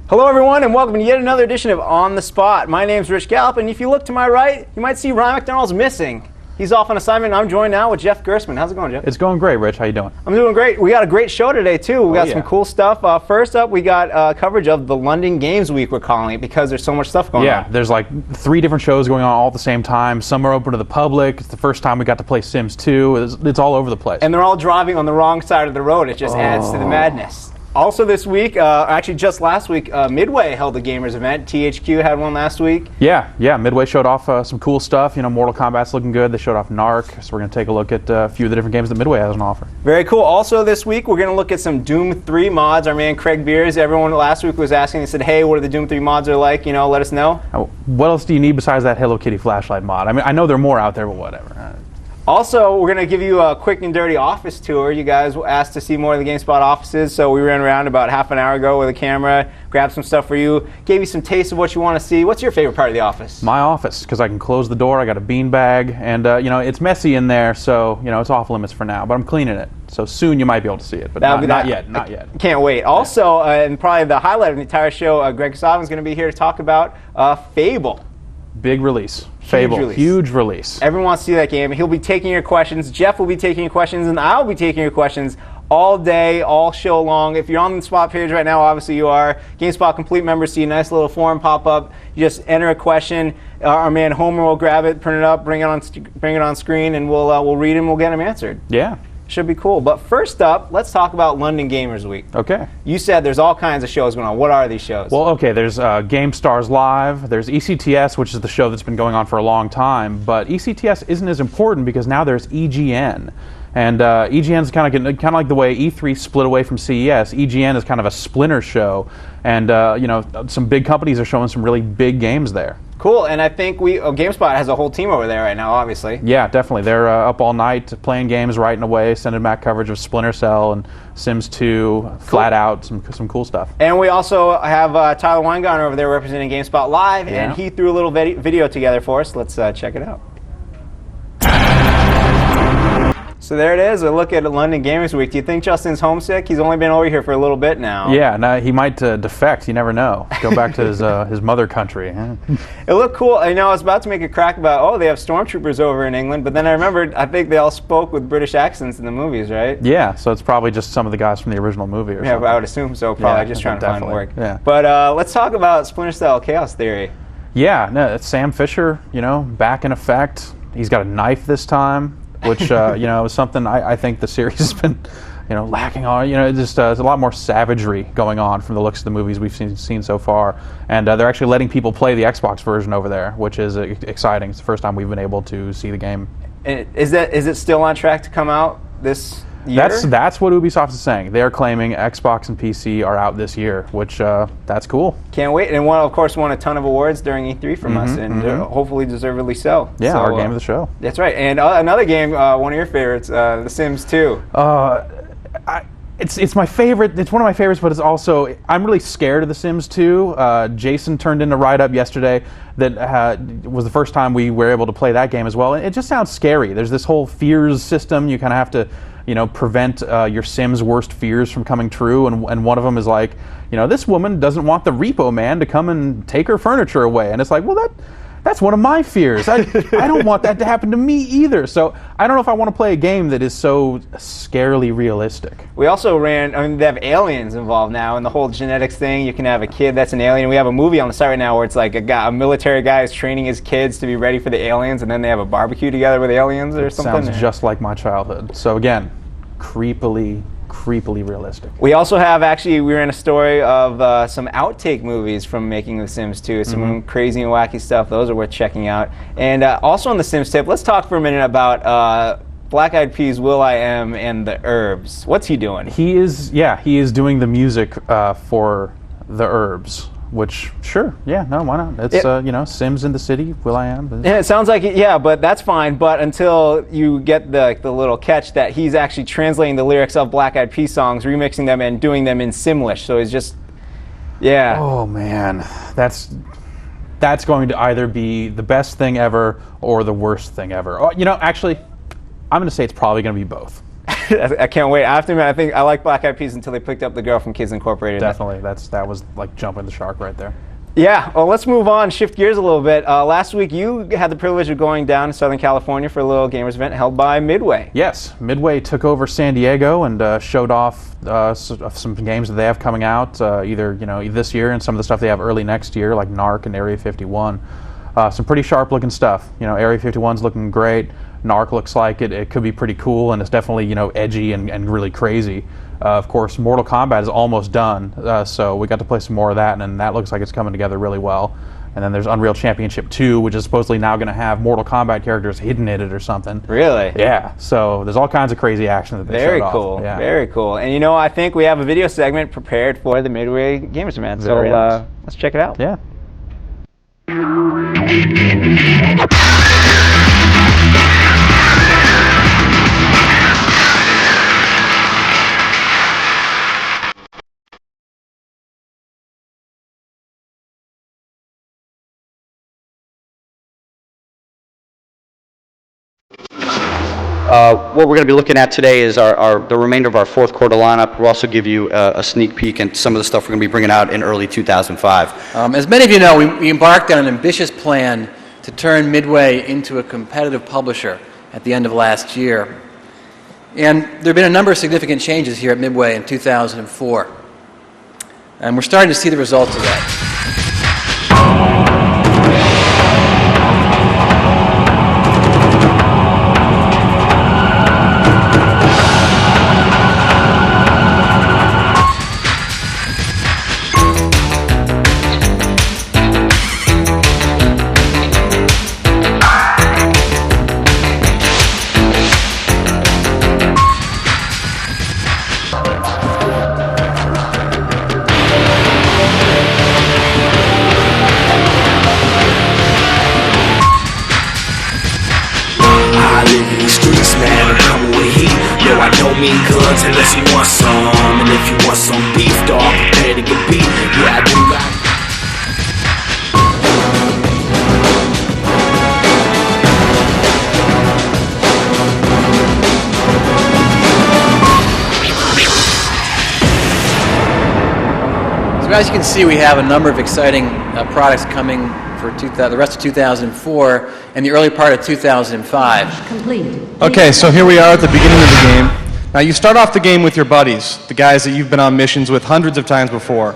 Hello everyone and welcome to yet another edition of On the Spot. My name's Rich Gallup, and if you look to my right, you might see Ryan McDonald's missing. He's off on assignment, and I'm joined now with Jeff Gerstmann. How's it going, Jeff? It's going great, Rich. How you doing? I'm doing great. We got a great show today, too. We got some cool stuff. First up, we got coverage of the London Games Week, we're calling it, because there's so much stuff going on. Yeah, there's like 3 different shows going on all at the same time. Some are open to the public. It's the first time we got to play Sims 2. It's all over the place. And they're all driving on the wrong side of the road. It just adds to the madness. Also this week, actually just last week, Midway held a gamers event. THQ had one last week. Yeah, Midway showed off some cool stuff. You know, Mortal Kombat's looking good. They showed off NARC, so we're going to take a look at a few of the different games that Midway has on offer. Very cool. Also this week, we're going to look at some Doom 3 mods. Our man Craig Beers, everyone last week was asking, they said, hey, what are the Doom 3 mods are like? You know, let us know. What else do you need besides that Hello Kitty flashlight mod? I mean, I know there are more out there, but whatever. Also, we're going to give you a quick and dirty office tour. You guys asked to see more of the GameSpot offices, so we ran around about half an hour ago with a camera, grabbed some stuff for you, gave you some taste of what you want to see. What's your favorite part of the office? My office, because I can close the door. I got a beanbag, and you know, it's messy in there, so you know, it's off limits for now. But I'm cleaning it, so soon you might be able to see it, but not yet. Can't wait. Also, and probably the highlight of the entire show, Greg Sovin is going to be here to talk about Fable. Big release. Fable, huge release. Everyone wants to see that game. He'll be taking your questions. Jeff will be taking your questions, and I'll be taking your questions all day, all show long. If you're on the Spot page right now, obviously you are. GameSpot Complete members see a nice little form pop up. You just enter a question. Our man Homer will grab it, print it up, bring it on screen, and we'll read it and we'll get them answered. Yeah. Should be cool. But first up, let's talk about London Gamers Week. Okay. You said there's all kinds of shows going on. What are these shows? Well, okay, there's GameStars Live, there's ECTS, which is the show that's been going on for a long time, but ECTS isn't as important because now there's EGN. And EGN is kind of like the way E3 split away from CES. EGN is kind of a splinter show, and you know, some big companies are showing some really big games there. Cool, and I think GameSpot has a whole team over there right now, obviously. Yeah, definitely. They're up all night playing games, writing away, sending back coverage of Splinter Cell and Sims 2, flat out, some cool stuff. And we also have Tyler Weingarten over there representing GameSpot Live, and he threw a little video together for us. Let's check it out. So there it is, a look at London Gamers Week. Do you think Justin's homesick? He's only been over here for a little bit now. Yeah, no, he might defect. You never know. Go back to his mother country. It looked cool. You know, I was about to make a crack about, they have stormtroopers over in England, but then I remembered, I think they all spoke with British accents in the movies, right? Yeah, so it's probably just some of the guys from the original movie or something. Yeah, I would assume so. Probably just trying to find work. Yeah. But let's talk about Splinter Cell Chaos Theory. Yeah, no, it's Sam Fisher, you know, back in effect. He's got a knife this time, which you know, is something I think the series has been, you know, lacking on. You know, it's a lot more savagery going on from the looks of the movies we've seen so far, and they're actually letting people play the Xbox version over there, which is exciting. It's the first time we've been able to see the game. And is it still on track to come out this year? That's what Ubisoft is saying. They are claiming Xbox and PC are out this year, which that's cool. Can't wait. And of course, won a ton of awards during E3 from us, and hopefully deservedly so. Yeah, so, our game of the show. That's right. And another game, one of your favorites, The Sims 2. It's my favorite. It's one of my favorites, but it's also, I'm really scared of The Sims 2. Jason turned in a write-up yesterday that was the first time we were able to play that game as well. And it just sounds scary. There's this whole fears system. You kind of have to, you know, prevent your Sims' worst fears from coming true. And one of them is like, you know, this woman doesn't want the repo man to come and take her furniture away. And it's like, well, that's one of my fears. I don't want that to happen to me either. So I don't know if I want to play a game that is so scarily realistic. We also they have aliens involved now in the whole genetics thing. You can have a kid that's an alien. We have a movie on the site right now where it's like a military guy is training his kids to be ready for the aliens, and then they have a barbecue together with aliens or something. Sounds just like my childhood. So again, creepily realistic. We also have, we ran a story of some outtake movies from making The Sims 2, some crazy and wacky stuff. Those are worth checking out. And also on the Sims tip, let's talk for a minute about Black Eyed Peas' Will.I.Am and the Urbz. What's he doing? He is doing the music for the Urbz. Which, sure, yeah, no, why not? It's, you know, Sims in the city, Will.I.Am. And it sounds like, but that's fine. But until you get the little catch that he's actually translating the lyrics of Black Eyed Peas songs, remixing them, and doing them in Simlish. So he's just, Oh, man. That's going to either be the best thing ever or the worst thing ever. Oh, you know, actually, I'm going to say it's probably going to be both. I can't wait. I have to admit, I think I like Black Eyed Peas until they picked up the girl from Kids Incorporated. Definitely, that was like jumping the shark right there. Yeah, well, let's move on, shift gears a little bit. Last week, you had the privilege of going down to Southern California for a little gamers event held by Midway. Yes, Midway took over San Diego and showed off some games that they have coming out, either this year and some of the stuff they have early next year, like NARC and Area 51. Some pretty sharp-looking stuff. Area 51's looking great. NARC looks like it could be pretty cool, and it's definitely edgy and really crazy. Of course, Mortal Kombat is almost done, so we got to play some more of that, and that looks like it's coming together really well. And then there's Unreal Championship 2, which is supposedly now going to have Mortal Kombat characters hidden in it or something. Really? Yeah. So there's all kinds of crazy action that they showed off. Very cool. Yeah. Very cool. And I think we have a video segment prepared for the Midway Gamers event. So let's check it out. Yeah. What we're going to be looking at today is the remainder of our fourth quarter lineup. We'll also give you a sneak peek at some of the stuff we're going to be bringing out in early 2005. As many of you know, we embarked on an ambitious plan to turn Midway into a competitive publisher at the end of last year. And there have been a number of significant changes here at Midway in 2004. And we're starting to see the results of that. Unless you want some, and if you want some beef, dog, prepare to get beat. Yeah, I do got. So as you can see, we have a number of exciting products coming for the rest of 2004 and the early part of 2005. Complete. Okay, so here we are at the beginning of the game. Now you start off the game with your buddies, the guys that you've been on missions with hundreds of times before.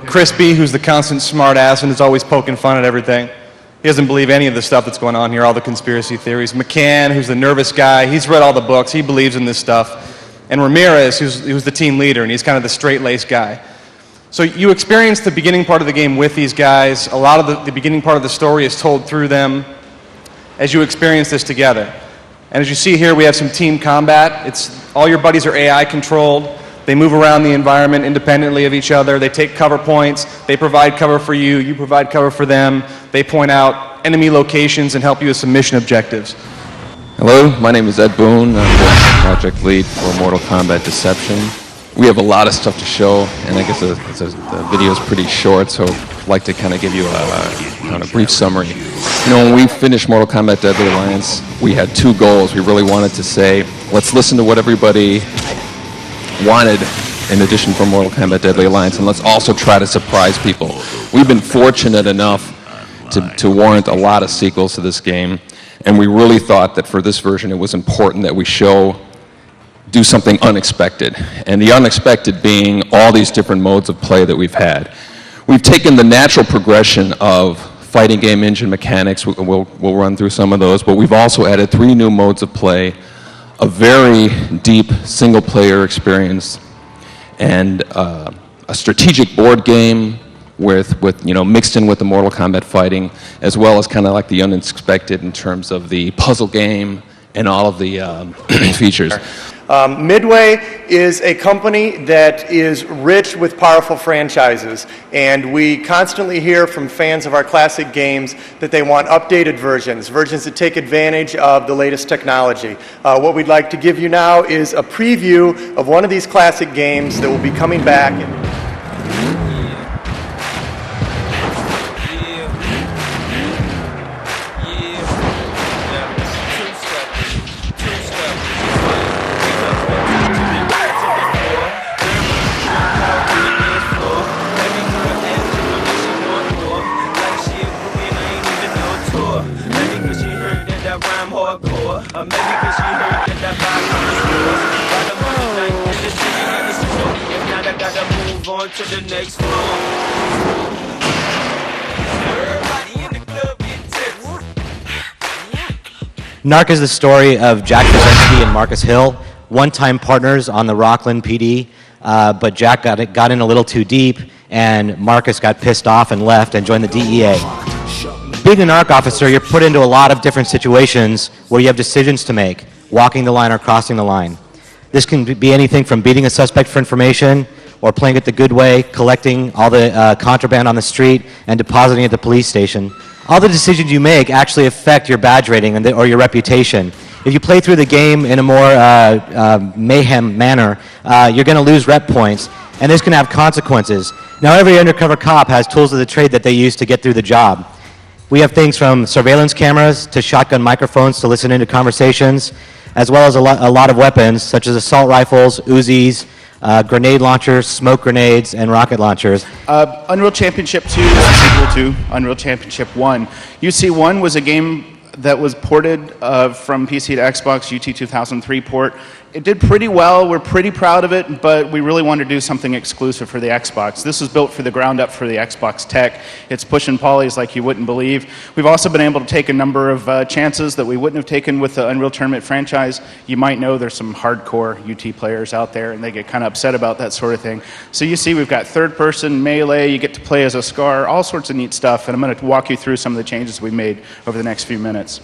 Crispy, who's the constant smart ass and is always poking fun at everything. He doesn't believe any of the stuff that's going on here, all the conspiracy theories. McCann, who's the nervous guy, he's read all the books, he believes in this stuff. And Ramirez, who's the team leader, and he's kind of the straight-laced guy. So you experience the beginning part of the game with these guys. A lot of the beginning part of the story is told through them as you experience this together. And as you see here, we have some team combat. All your buddies are AI controlled. They move around the environment independently of each other. They take cover points. They provide cover for you. You provide cover for them. They point out enemy locations and help you with some mission objectives. Hello, my name is Ed Boone. I'm the project lead for Mortal Kombat Deception. We have a lot of stuff to show, and I guess the video is pretty short, so I'd like to kind of give you a brief summary. When we finished Mortal Kombat Deadly Alliance, we had two goals. We really wanted to say, let's listen to what everybody wanted in addition for Mortal Kombat Deadly Alliance, and let's also try to surprise people. We've been fortunate enough to warrant a lot of sequels to this game, and we really thought that for this version it was important that we do something unexpected, and the unexpected being all these different modes of play that we've had. We've taken the natural progression of fighting game engine mechanics, we'll run through some of those, but we've also added 3 new modes of play, a very deep single-player experience, and a strategic board game with mixed in with the Mortal Kombat fighting, as well as kind of like the unexpected in terms of the puzzle game and all of the features. Midway is a company that is rich with powerful franchises, and we constantly hear from fans of our classic games that they want updated versions that take advantage of the latest technology. What we'd like to give you now is a preview of one of these classic games that will be coming back. that rhyme hardcore. Or maybe cause she heard that that vibe from the stores. While I'm on the night in the city, yeah, this is shorty. If not, I gotta move on to the next floor. Everybody in the club get tips. NARC is the story of Jack Krasinski and Marcus Hill, one-time partners on the Rockland PD, but Jack got in a little too deep, and Marcus got pissed off and left and joined the DEA. Being a NARC officer, you're put into a lot of different situations where you have decisions to make, walking the line or crossing the line. This can be anything from beating a suspect for information, or playing it the good way, collecting all the contraband on the street and depositing it at the police station. All the decisions you make actually affect your badge rating or your reputation. If you play through the game in a more mayhem manner, you're going to lose rep points, and this can have consequences. Now, every undercover cop has tools of the trade that they use to get through the job. We have things from surveillance cameras to shotgun microphones to listen into conversations, as well as a lot of weapons, such as assault rifles, Uzis, grenade launchers, smoke grenades, and rocket launchers. Unreal Championship 2 is a sequel to Unreal Championship 1. UC1 was a game that was ported from PC to Xbox, UT 2003 port. It did pretty well. We're pretty proud of it, but we really wanted to do something exclusive for the Xbox. This was built for the ground up for the Xbox tech. It's pushing polys like you wouldn't believe. We've also been able to take a number of chances that we wouldn't have taken with the Unreal Tournament franchise. You might know there's some hardcore UT players out there, and they get kind of upset about that sort of thing. So you see we've got third-person, melee, you get to play as a Scar, all sorts of neat stuff, and I'm going to walk you through some of the changes we made over the next few minutes.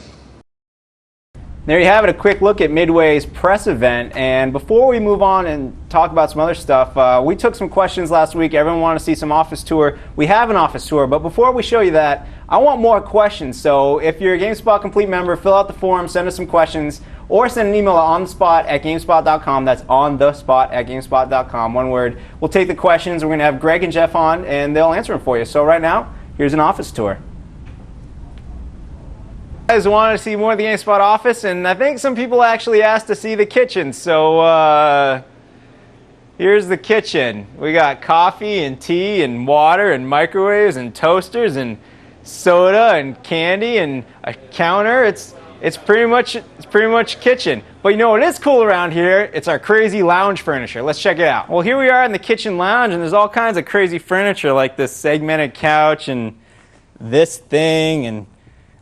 There you have it, a quick look at Midway's press event. And before we move on and talk about some other stuff, we took some questions last week. Everyone wanted to see some office tour. We have an office tour, but before we show you that, I want more questions. So if you're a GameSpot Complete member, fill out the form, send us some questions, or send an email at onthespot@gamespot.com. That's onthespot@gamespot.com, one word. We'll take the questions. We're going to have Greg and Jeff on, and they'll answer them for you. So right now, here's an office tour. You guys wanted to see more of the GameSpot office, and I think some people actually asked to see the kitchen. So here's the kitchen. We got coffee and tea and water and microwaves and toasters and soda and candy and a counter. It's pretty much kitchen. But you know what is cool around here? It's our crazy lounge furniture. Let's check it out. Well, here we are in the kitchen lounge, and there's all kinds of crazy furniture like this segmented couch and this thing, and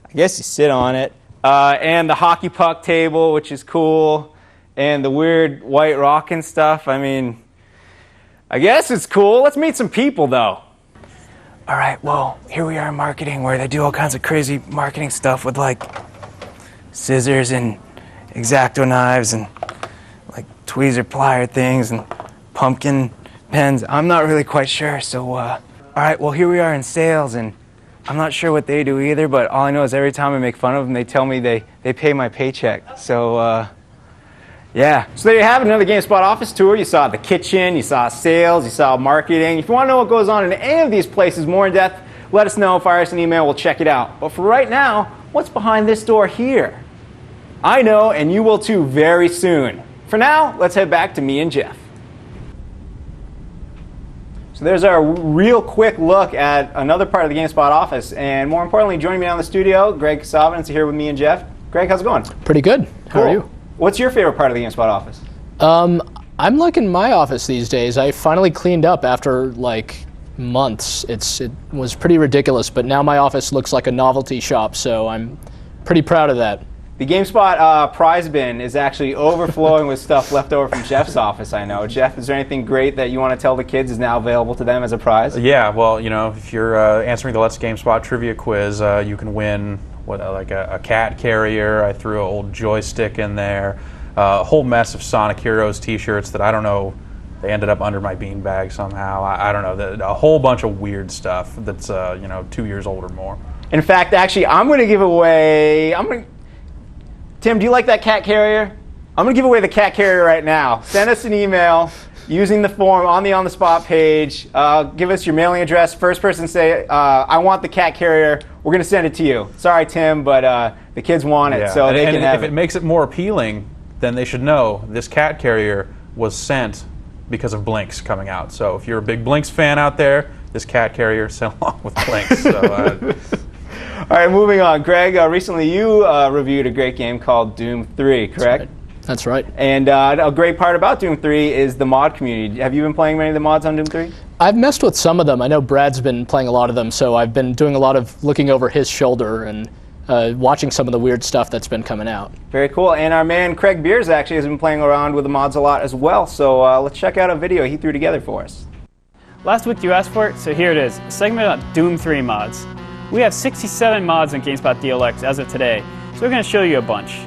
I guess you sit on it, and the hockey puck table, which is cool, and the weird white rockin' stuff. I mean, I guess it's cool. Let's meet some people, though. All right, well, here we are in marketing, where they do all kinds of crazy marketing stuff with, like, scissors and X-Acto knives and, like, tweezer plier things and pumpkin pens. I'm not really quite sure, so, all right, well, here we are in sales, and I'm not sure what they do either, but all I know is every time I make fun of them, they tell me they pay my paycheck. So, yeah. So there you have it, another GameSpot office tour. You saw the kitchen, you saw sales, you saw marketing. If you want to know what goes on in any of these places more in depth, let us know. Fire us an email. We'll check it out. But for right now, what's behind this door here? I know, and you will too very soon. For now, let's head back to me and Jeff. So there's our real quick look at another part of the GameSpot office, and more importantly, joining me out in the studio, Greg Casavin is here with me and Jeff. Greg, how's it going? Pretty good. How are you? What's your favorite part of the GameSpot office? I'm liking my office these days. I finally cleaned up after like months. It was pretty ridiculous, but now my office looks like a novelty shop, so I'm pretty proud of that. The GameSpot prize bin is actually overflowing with stuff left over from Jeff's office, I know. Jeff, is there anything great that you want to tell the kids is now available to them as a prize? Yeah, well, you know, if you're answering the Let's GameSpot trivia quiz, you can win like a cat carrier. I threw an old joystick in there. A whole mess of Sonic Heroes t-shirts that I don't know, they ended up under my beanbag somehow. I don't know, a whole bunch of weird stuff that's, 2 years old or more. In fact, actually, I'm going to give away, Tim, do you like that cat carrier? I'm going to give away the cat carrier right now. Send us an email using the form on the On-the-Spot page. Give us your mailing address. First person say, I want the cat carrier. We're going to send it to you. Sorry, Tim, but the kids want it, so they can have it. If it makes it more appealing, then they should know this cat carrier was sent because of Blinks coming out. So if you're a big Blinks fan out there, this cat carrier sent along with Blinks. So, all All right, moving on. Greg, recently you reviewed a great game called Doom 3, correct? That's right. And a great part about Doom 3 is the mod community. Have you been playing many of the mods on Doom 3? I've messed with some of them. I know Brad's been playing a lot of them, so I've been doing a lot of looking over his shoulder and watching some of the weird stuff that's been coming out. Very cool. And our man Craig Beers actually has been playing around with the mods a lot as well. So let's check out a video he threw together for us. Last week you asked for it, so here it is. A segment about Doom 3 mods. We have 67 mods on GameSpot DLX as of today, so we're going to show you a bunch.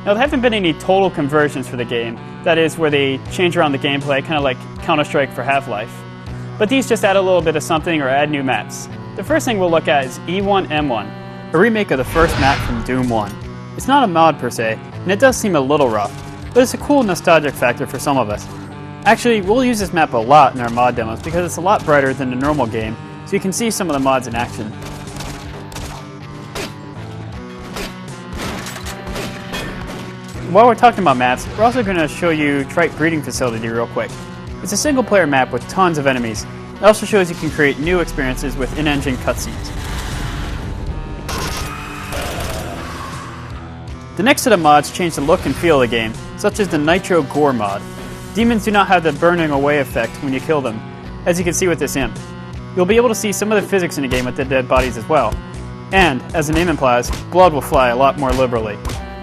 Now, there haven't been any total conversions for the game, that is, where they change around the gameplay, kind of like Counter-Strike for Half-Life. But these just add a little bit of something or add new maps. The first thing we'll look at is E1M1, a remake of the first map from Doom 1. It's not a mod per se, and it does seem a little rough, but it's a cool nostalgic factor for some of us. Actually, we'll use this map a lot in our mod demos because it's a lot brighter than the normal game, so you can see some of the mods in action. While we're talking about maps, we're also going to show you Trite Breeding Facility real quick. It's a single player map with tons of enemies. It also shows you can create new experiences with in-engine cutscenes. The next set of mods change the look and feel of the game, such as the Nitro Gore mod. Demons do not have the burning away effect when you kill them, as you can see with this imp. You'll be able to see some of the physics in the game with the dead bodies as well. And, as the name implies, blood will fly a lot more liberally.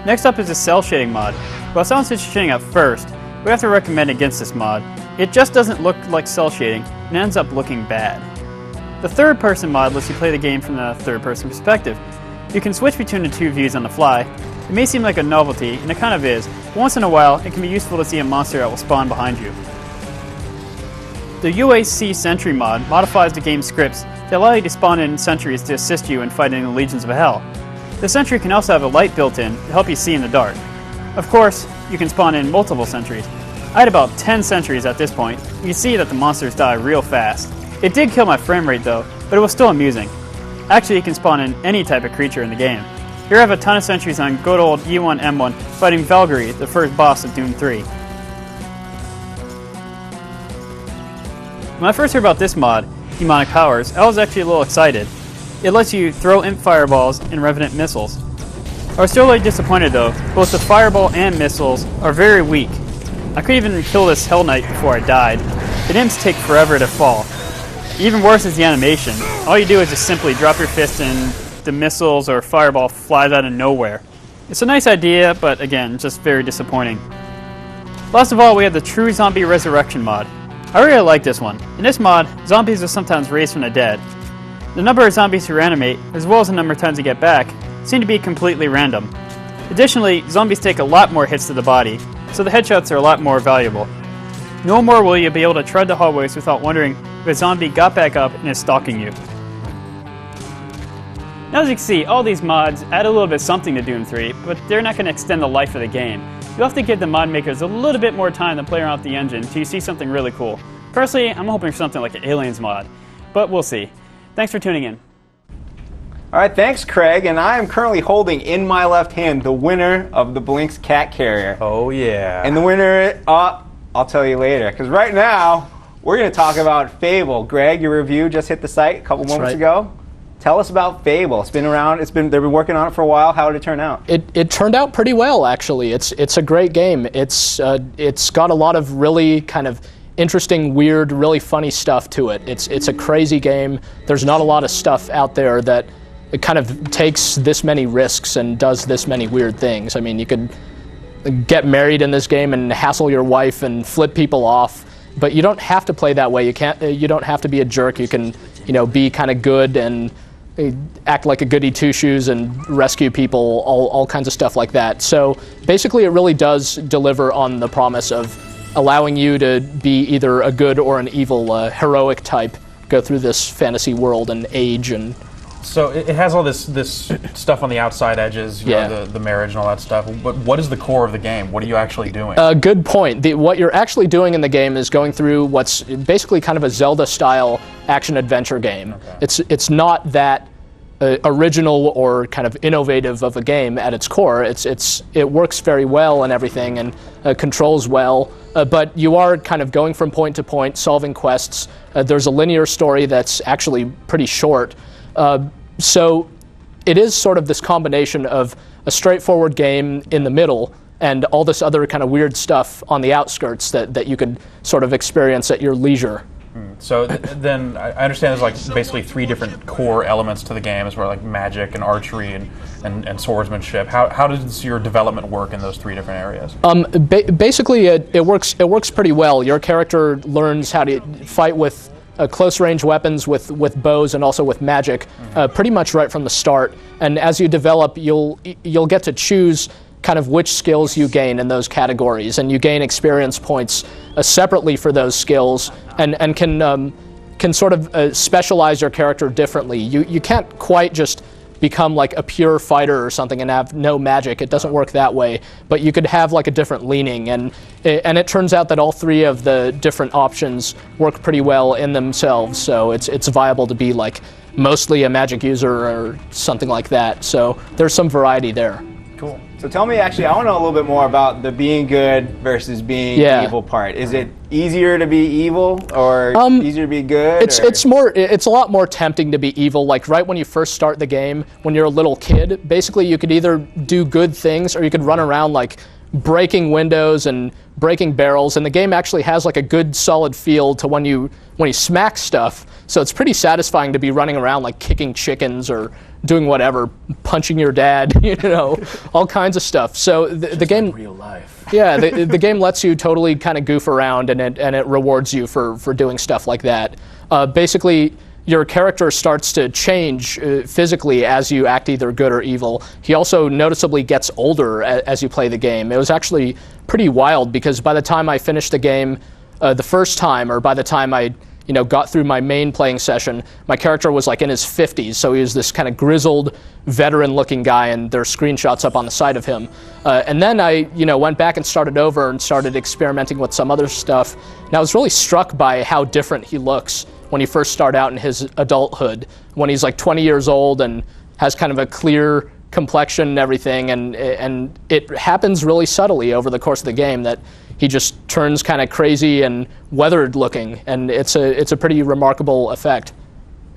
Next up is the cell shading mod. While it sounds interesting at first, we have to recommend against this mod. It just doesn't look like cell shading and ends up looking bad. The third person mod lets you play the game from the third person perspective. You can switch between the two views on the fly. It may seem like a novelty, and it kind of is, but once in a while it can be useful to see a monster that will spawn behind you. The UAC Sentry mod modifies the game's scripts to allow you to spawn in sentries to assist you in fighting the legions of hell. The sentry can also have a light built in to help you see in the dark. Of course, you can spawn in multiple sentries. I had about 10 sentries at this point. You can see that the monsters die real fast. It did kill my frame rate though, but it was still amusing. Actually, you can spawn in any type of creature in the game. Here I have a ton of sentries on good old E1M1 fighting Valkyrie, the first boss of Doom 3. When I first heard about this mod, Demonic Powers, I was actually a little excited. It lets you throw imp fireballs and revenant missiles. I was still really disappointed though. Both the fireball and missiles are very weak. I couldn't even kill this Hell Knight before I died. The imps take forever to fall. Even worse is the animation. All you do is just simply drop your fist and the missiles or fireball flies out of nowhere. It's a nice idea, but again, just very disappointing. Last of all, we have the True Zombie Resurrection mod. I really like this one. In this mod, zombies are sometimes raised from the dead. The number of zombies who reanimate, as well as the number of times you get back, seem to be completely random. Additionally, zombies take a lot more hits to the body, so the headshots are a lot more valuable. No more will you be able to tread the hallways without wondering if a zombie got back up and is stalking you. Now as you can see, all these mods add a little bit something to Doom 3, but they're not going to extend the life of the game. You'll have to give the mod makers a little bit more time to play around with the engine till you see something really cool. Personally, I'm hoping for something like an Aliens mod, but we'll see. Thanks for tuning in. All right, thanks, Craig. And I am currently holding in my left hand the winner of the Blinks Cat Carrier. Oh, yeah. And the winner, I'll tell you later, because right now we're going to talk about Fable. Greg, your review just hit the site a couple moments ago. Tell us about Fable. It's been around. They've been working on it for a while. How did it turn out? It turned out pretty well, actually. It's a great game. It's got a lot of really kind of interesting, weird, really funny stuff to it. It's a crazy game. There's not a lot of stuff out there that it kind of takes this many risks and does this many weird things. I mean, you could get married in this game and hassle your wife and flip people off, but you don't have to play that way. You don't have to be a jerk. You can, be kind of good and act like a goody two-shoes and rescue people, all kinds of stuff like that. So basically it really does deliver on the promise of allowing you to be either a good or an evil heroic type, go through this fantasy world and age. And so it has all this stuff on the outside edges, the marriage and all that stuff. But what is the core of the game? What are you actually doing? Good point. What you're actually doing in the game is going through what's basically kind of a Zelda-style action-adventure game. Okay. It's not that original or kind of innovative of a game at its core. It works very well and everything, and controls well. But you are kind of going from point to point, solving quests. There's a linear story that's actually pretty short. So it is sort of this combination of a straightforward game in the middle and all this other kind of weird stuff on the outskirts that you could sort of experience at your leisure. So then I understand there's like basically 3 different core elements to the game, as well, like magic and archery and swordsmanship. How does your development work in those 3 different areas? Basically, it works pretty well. Your character learns how to fight with close range weapons, with bows, and also with magic, pretty much right from the start. And as you develop, you'll get to choose kind of which skills you gain in those categories, and you gain experience points separately for those skills, and can sort of specialize your character differently. You can't quite just become like a pure fighter or something and have no magic. It doesn't work that way, but you could have like a different leaning, and it turns out that all 3 of the different options work pretty well in themselves, so it's viable to be like mostly a magic user or something like that. So there's some variety there. Cool. So tell me, actually, I want to know a little bit more about the being good versus being evil part. Is it easier to be evil or easier to be good? It's a lot more tempting to be evil. Like right when you first start the game, when you're a little kid, basically you could either do good things or you could run around like breaking windows and breaking barrels, and the game actually has like a good solid feel to when you smack stuff. So it's pretty satisfying to be running around like kicking chickens or doing whatever, punching your dad, all kinds of stuff. So the game, like real life. Yeah, the game lets you totally kind of goof around, and it rewards you for doing stuff like that. Basically, your character starts to change physically as you act either good or evil. He also noticeably gets older as you play the game. It was actually pretty wild, because by the time I finished the game the first time, or by the time I got through my main playing session, my character was like in his 50s, so he was this kind of grizzled, veteran-looking guy, and there are screenshots up on the side of him. And then I, went back and started over and started experimenting with some other stuff, and I was really struck by how different he looks when you first start out in his adulthood, when he's like 20 years old and has kind of a clear complexion and everything, and it happens really subtly over the course of the game that he just turns kind of crazy and weathered looking, and it's a pretty remarkable effect,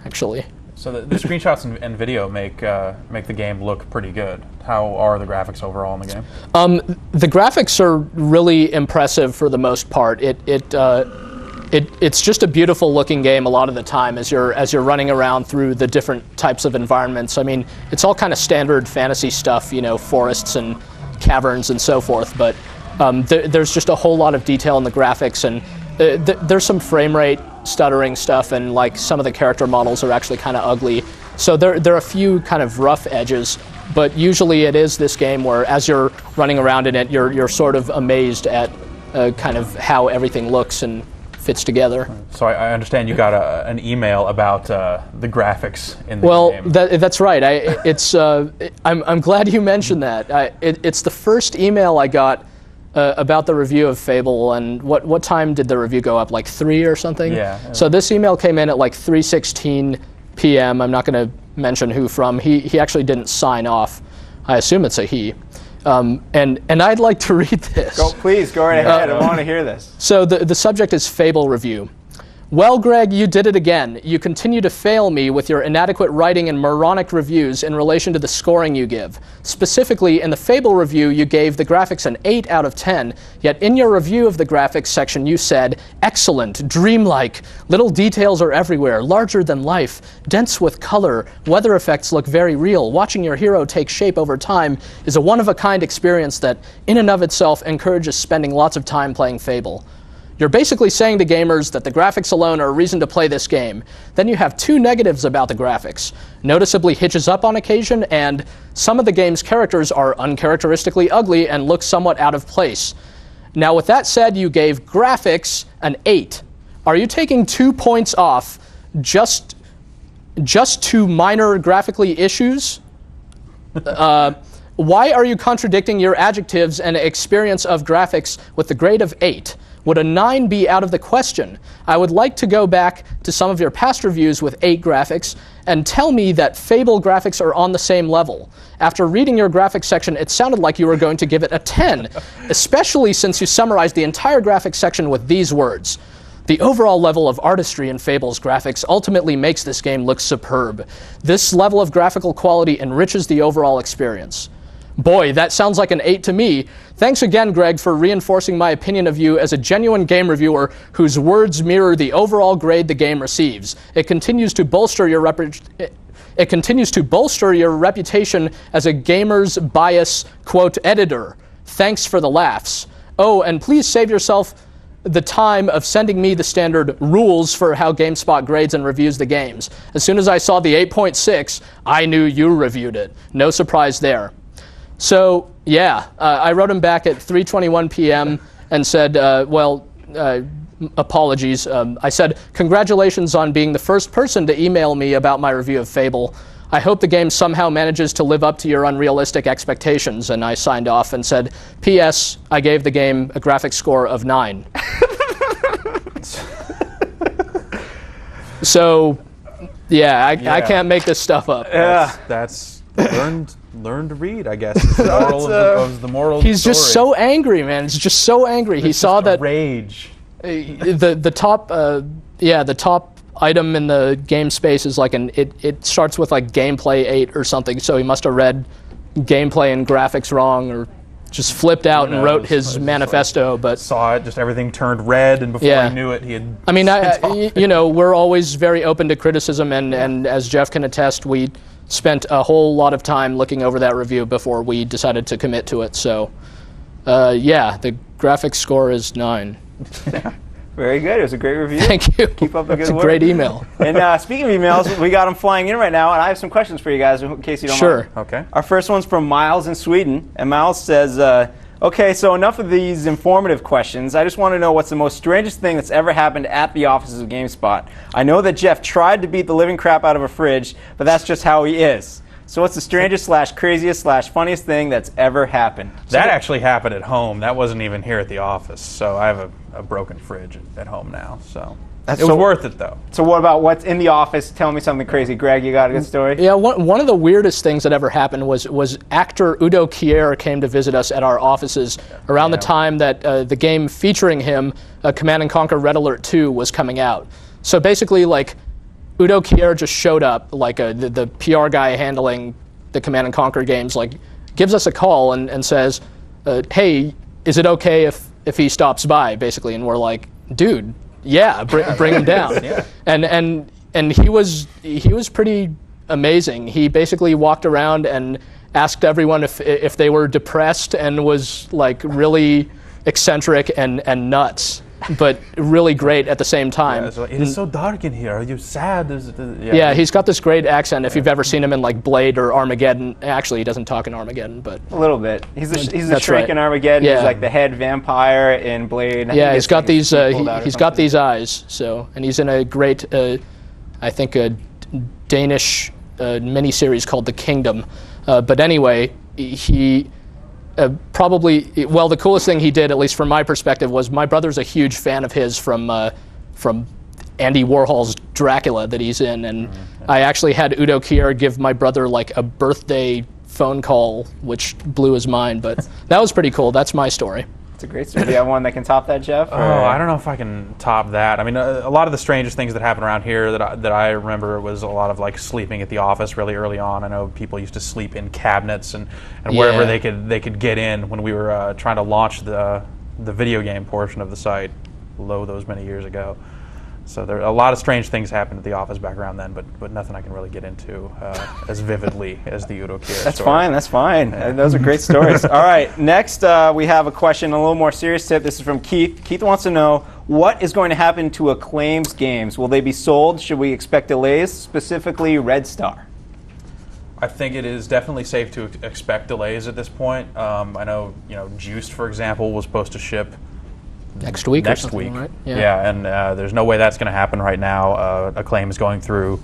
actually. So the screenshots and video make the game look pretty good. How are the graphics overall in the game? The graphics are really impressive for the most part. It's just a beautiful looking game a lot of the time as you're running around through the different types of environments. I mean, it's all kind of standard fantasy stuff, forests and caverns and so forth, but there's just a whole lot of detail in the graphics, and there's some frame rate stuttering stuff, and like some of the character models are actually kind of ugly. So there are a few kind of rough edges, but usually it is this game where as you're running around in it, you're sort of amazed at kind of how everything looks and fits together. So I understand you got an email about the graphics in the game. Well, that's right. I'm glad you mentioned that. It's the first email I got about the review of Fable, and what time did the review go up? Like 3 or something? Yeah. So this email came in at like 3:16 p.m. I'm not going to mention who from. He actually didn't sign off. I assume it's a he. And I'd like to read this. Please, go right ahead. I want to hear this. So the subject is Fable review. Well, Greg, you did it again. You continue to fail me with your inadequate writing and moronic reviews in relation to the scoring you give. Specifically, in the Fable review, you gave the graphics an 8 out of 10, yet in your review of the graphics section, you said, excellent, dreamlike, little details are everywhere, larger than life, dense with color, weather effects look very real, watching your hero take shape over time is a one-of-a-kind experience that, in and of itself, encourages spending lots of time playing Fable. You're basically saying to gamers that the graphics alone are a reason to play this game. Then you have 2 negatives about the graphics. Noticeably hitches up on occasion, and some of the game's characters are uncharacteristically ugly and look somewhat out of place. Now, with that said, you gave graphics an 8. Are you taking 2 points off just to minor graphically issues? Why are you contradicting your adjectives and experience of graphics with the grade of 8? Would a 9 be out of the question? I would like to go back to some of your past reviews with 8 graphics and tell me that Fable graphics are on the same level. After reading your graphics section, it sounded like you were going to give it a 10, especially since you summarized the entire graphics section with these words. The overall level of artistry in Fable's graphics ultimately makes this game look superb. This level of graphical quality enriches the overall experience. Boy, that sounds like an 8 to me. Thanks again, Greg, for reinforcing my opinion of you as a genuine game reviewer whose words mirror the overall grade the game receives. It continues to bolster your reputation as a gamer's bias, quote, editor. Thanks for the laughs. Oh, and please save yourself the time of sending me the standard rules for how GameSpot grades and reviews the games. As soon as I saw the 8.6, I knew you reviewed it. No surprise there. So, yeah, I wrote him back at 3:21 p.m. and said, apologies. I said, congratulations on being the first person to email me about my review of Fable. I hope the game somehow manages to live up to your unrealistic expectations. And I signed off and said, P.S. I gave the game a graphics score of 9. So, yeah, I can't make this stuff up. That's learn to read, I guess. Is the moral of the moral He's story. just so angry, man. He's just so angry. He saw that rage. The top item in the game space is like it starts with like gameplay 8 or something. So he must have read gameplay and graphics wrong, or just flipped out and wrote his manifesto. But saw it, just everything turned red, and before he knew it, he had. I mean, we're always very open to criticism, and as Jeff can attest, we spent a whole lot of time looking over that review before we decided to commit to it. So, the graphics score is 9. Very good. It was a great review. Thank you. Keep up the good It's a work. great email. And speaking of emails, we got them flying in right now, and I have some questions for you guys in case you don't mind. Okay. Our first one's from Miles in Sweden, and Miles says, okay, so enough of these informative questions. I just want to know what's the most strangest thing that's ever happened at the offices of GameSpot. I know that Jeff tried to beat the living crap out of a fridge, but that's just how he is. So what's the strangest / craziest / funniest thing that's ever happened? That actually happened at home. That wasn't even here at the office. So I have a broken fridge at home now. So it was worth it, though. So what about what's in the office? Tell me something crazy. Greg, you got a good story? Yeah, one of the weirdest things that ever happened was actor Udo Kier came to visit us at our offices around the time that the game featuring him, Command & Conquer Red Alert 2, was coming out. So basically, like, Udo Kier just showed up, like the PR guy handling the Command & Conquer games, like, gives us a call and says, hey, is it okay if he stops by, basically? And we're like, dude, yeah, bring him down. And he was pretty amazing. He basically walked around and asked everyone if they were depressed, and was like really eccentric and nuts, but really great at the same time. Yeah, it is so dark in here. Are you sad? Yeah, he's got this great accent. If you've ever seen him in like Blade or Armageddon, actually he doesn't talk in Armageddon, but a little bit. He's a shrink in Armageddon. Yeah. He's like the head vampire in Blade. Yeah, he's got these. He's got these eyes. So, and he's in a great, I think, a Danish miniseries called The Kingdom. But anyway, he. The coolest thing he did, at least from my perspective, was my brother's a huge fan of his from Andy Warhol's Dracula that he's in, and I actually had Udo Kier give my brother like a birthday phone call, which blew his mind, but that was pretty cool. That's my story. It's a great story. Do you have one that can top that, Jeff? Oh, I don't know if I can top that. I mean, a lot of the strangest things that happen around here that I remember was a lot of like sleeping at the office really early on. I know people used to sleep in cabinets and wherever they could get in when we were trying to launch the video game portion of the site, those many years ago. So there a lot of strange things happened at the office back around then, but nothing I can really get into as vividly as the Udo Kier story. That's fine. Those are great stories. All right, next we have a question, a little more serious tip. This is from Keith. Keith wants to know, what is going to happen to Acclaim's games? Will they be sold? Should we expect delays, specifically Red Star? I think it is definitely safe to expect delays at this point. I know, Juiced, for example, was supposed to ship next week, right? Yeah, and there's no way that's going to happen right now. Acclaim is going through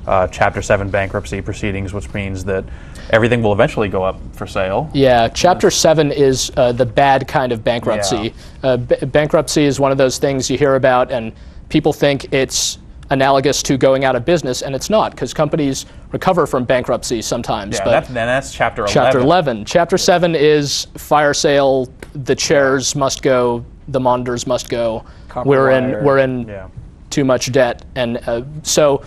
Chapter 7 bankruptcy proceedings, which means that everything will eventually go up for sale. Yeah, Chapter 7 is the bad kind of bankruptcy. Yeah. Bankruptcy is one of those things you hear about, and people think it's analogous to going out of business, and it's not, because companies recover from bankruptcy sometimes. Yeah, but that's Chapter 11. Chapter 11. Chapter 7 is fire sale, the chairs must go, the monitors must go. we're in Yeah. too much debt, and so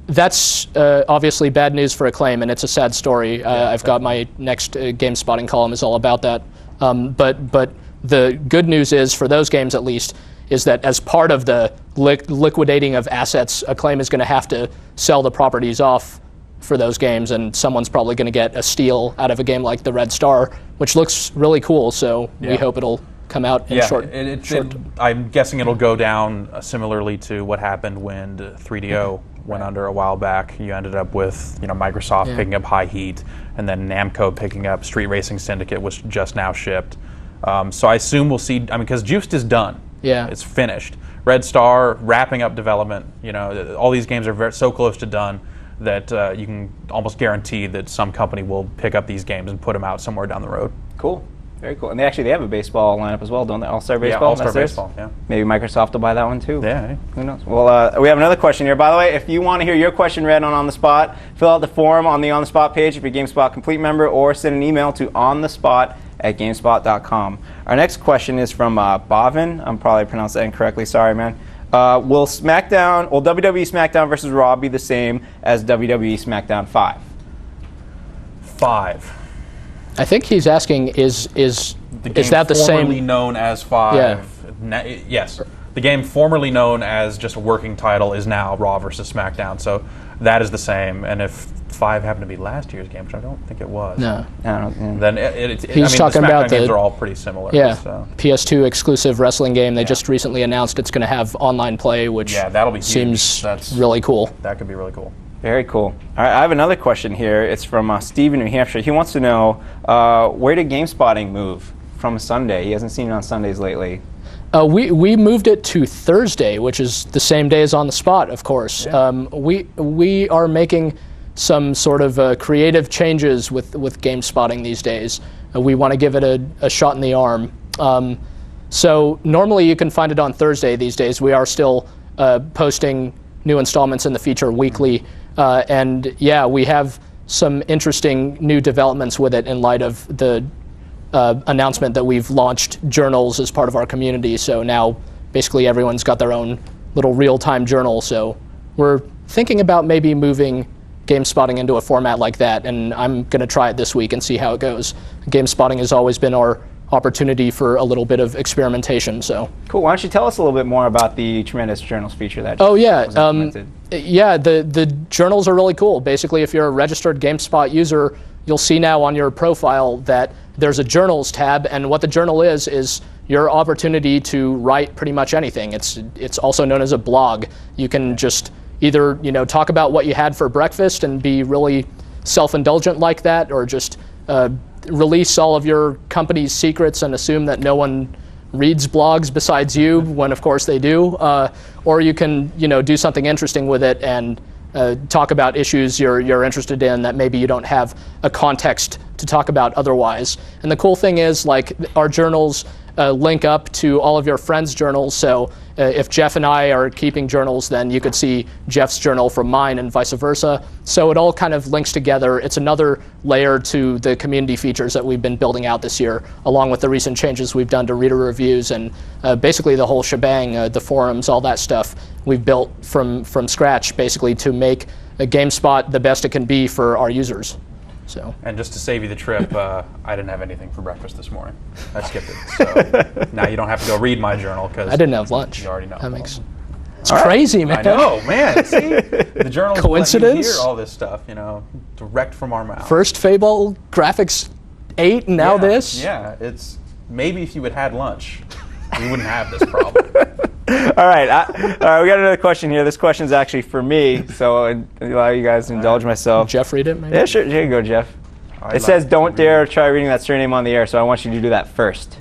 that's obviously bad news for Acclaim, and it's a sad story. I've got my next game spotting column is all about that. But the good news is, for those games at least, is that as part of the liquidating of assets, Acclaim is going to have to sell the properties off for those games, and someone's probably going to get a steal out of a game like the Red Star, which looks really cool. So we hope it'll come out in short. I'm guessing it'll go down similarly to what happened when 3DO went under a while back. You ended up with Microsoft picking up High Heat, and then Namco picking up Street Racing Syndicate, which just now shipped. So I assume we'll see. Because Juiced is done. Yeah, it's finished. Red Star wrapping up development. All these games are so close to done that you can almost guarantee that some company will pick up these games and put them out somewhere down the road. Cool. Very cool. And they have a baseball lineup as well, don't they? All-Star Baseball? Yeah, All-Star Baseball, yeah. Maybe Microsoft will buy that one too. Yeah. Hey. Who knows? Well, we have another question here. By the way, if you want to hear your question read on the Spot, fill out the form on the On the Spot page if you're a GameSpot Complete member, or send an email to onthespot@gamespot.com. Our next question is from Bavin. I'm probably pronouncing that incorrectly. Sorry, man. Will WWE SmackDown versus Raw be the same as WWE SmackDown 5? 5. I think he's asking, is that the same? Formerly known as 5. Yeah. Yes. The game formerly known as just a working title is now Raw versus SmackDown. So that is the same. And if 5 happened to be last year's game, which I don't think it was. No. Then he's talking the SmackDown about games are all pretty similar. Yeah. So. PS2 exclusive wrestling game. They just recently announced it's going to have online play, which that'll be huge. Seems really cool. That could be really cool. Very cool. All right, I have another question here. It's from Steve in New Hampshire. He wants to know, where did GameSpotting move from Sunday? He hasn't seen it on Sundays lately. We moved it to Thursday, which is the same day as On the Spot, of course. Yeah. We are making some sort of creative changes with GameSpotting these days. We want to give it a shot in the arm. So normally you can find it on Thursday these days. We are still posting new installments in the feature weekly. And we have some interesting new developments with it in light of the announcement that we've launched journals as part of our community. So now basically everyone's got their own little real-time journal. So we're thinking about maybe moving GameSpotting into a format like that, and I'm going to try it this week and see how it goes. GameSpotting has always been our opportunity for a little bit of experimentation. So cool. Why don't you tell us a little bit more about the tremendous journals feature that was implemented? The journals are really cool. Basically, if you're a registered GameSpot user, you'll see now on your profile that there's a journals tab, and what the journal is your opportunity to write pretty much anything. It's also known as a blog. You can just either talk about what you had for breakfast and be really self-indulgent like that, or just release all of your company's secrets and assume that no one reads blogs besides you, when of course they do. Or you can do something interesting with it and talk about issues you're interested in that maybe you don't have a context to talk about otherwise. And the cool thing is, like, our journals link up to all of your friends' journals. So if Jeff and I are keeping journals, then you could see Jeff's journal from mine and vice versa. So it all kind of links together. It's another layer to the community features that we've been building out this year, along with the recent changes we've done to reader reviews and basically the whole shebang, the forums, all that stuff we've built from scratch, basically to make a GameSpot the best it can be for our users. So. And just to save you the trip, I didn't have anything for breakfast this morning. I skipped it. So now you don't have to go read my journal because I didn't have lunch. You already know. That makes it's crazy, man. I know, man. See, the journal coincidence. Hear all this stuff, direct from our mouth. First Fable graphics 8, and now this. Yeah, it's maybe if you had lunch, we wouldn't have this problem. All right, we got another question here. This question is actually for me, so I allow you guys to indulge myself. Jeff, read it, maybe? Yeah, sure. Here you go, Jeff. It says, don't dare try reading that surname on the air, so I want you to do that first.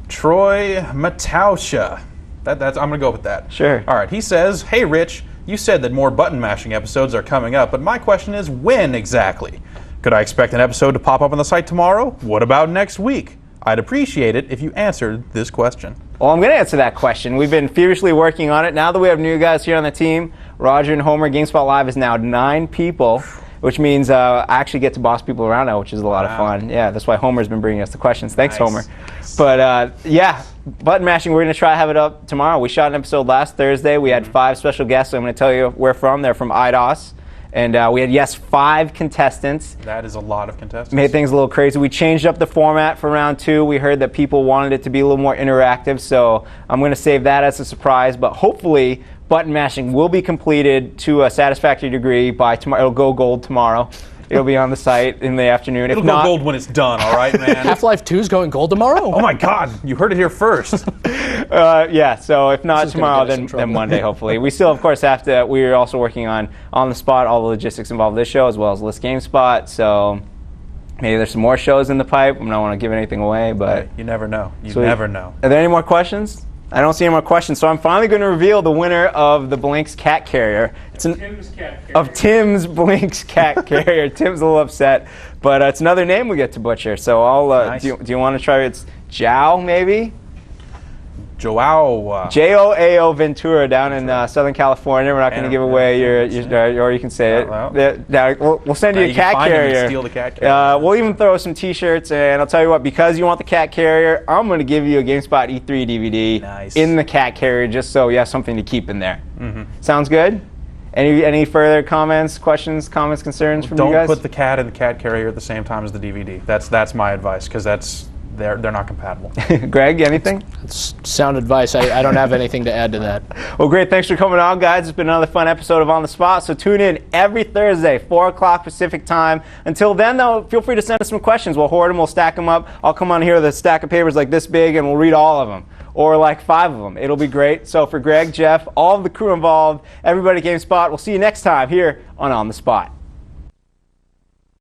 Troy Matausha. I'm going to go with that. Sure. All right, he says, hey, Rich, you said that more button mashing episodes are coming up, but my question is, when exactly? Could I expect an episode to pop up on the site tomorrow? What about next week? I'd appreciate it if you answered this question. Well, I'm going to answer that question. We've been furiously working on it. Now that we have new guys here on the team, Roger and Homer, GameSpot Live is now 9 people. which means I actually get to boss people around now, which is a lot of fun. Yeah, that's why Homer's been bringing us the questions. Thanks, Homer. But yeah, button mashing, we're going to try to have it up tomorrow. We shot an episode last Thursday. We had 5 special guests. So I'm going to tell you where from. They're from IDOS. And we had, 5 contestants. That is a lot of contestants. Made things a little crazy. We changed up the format for round 2. We heard that people wanted it to be a little more interactive, so I'm going to save that as a surprise. But hopefully, button mashing will be completed to a satisfactory degree by tomorrow. It'll go gold tomorrow. It'll be on the site in the afternoon. It'll go gold when it's done, all right, man? Half-Life 2 is going gold tomorrow? Oh my God, you heard it here first. Yeah, so if not tomorrow, then Monday, hopefully. We still, of course, have to, we're also working on the spot, all the logistics involved with this show, as well as List GameSpot, so maybe there's some more shows in the pipe. I don't want to give anything away, but... You never know. You never know. Are there any more questions? I don't see any more questions, so I'm finally going to reveal the winner of the Blinks cat carrier. It's Tim's cat carrier. Of Tim's Blinks cat carrier. Tim's a little upset, but it's another name we get to butcher. So I'll. Nice. Do you want to try? It's Joao, maybe. Joao. Joao Ventura down in Southern California. We're not going to give away your, or you can say it. We'll send you a cat carrier. Steal the cat carrier. We'll even throw some T-shirts, and I'll tell you what. Because you want the cat carrier, I'm going to give you a GameSpot E3 DVD in the cat carrier, just so you have something to keep in there. Sounds good? Any further comments, questions, concerns from you guys? Don't put the cat in the cat carrier at the same time as the DVD. That's my advice, because they're not compatible. Greg, anything? It's sound advice. I don't have anything to add to that. Well, great. Thanks for coming on, guys. It's been another fun episode of On the Spot. So tune in every Thursday, 4 o'clock Pacific time. Until then, though, feel free to send us some questions. We'll hoard them. We'll stack them up. I'll come on here with a stack of papers like this big, and we'll read all of them. Or like 5 of them. It'll be great. So for Greg, Jeff, all of the crew involved, everybody at GameSpot, we'll see you next time here on the Spot.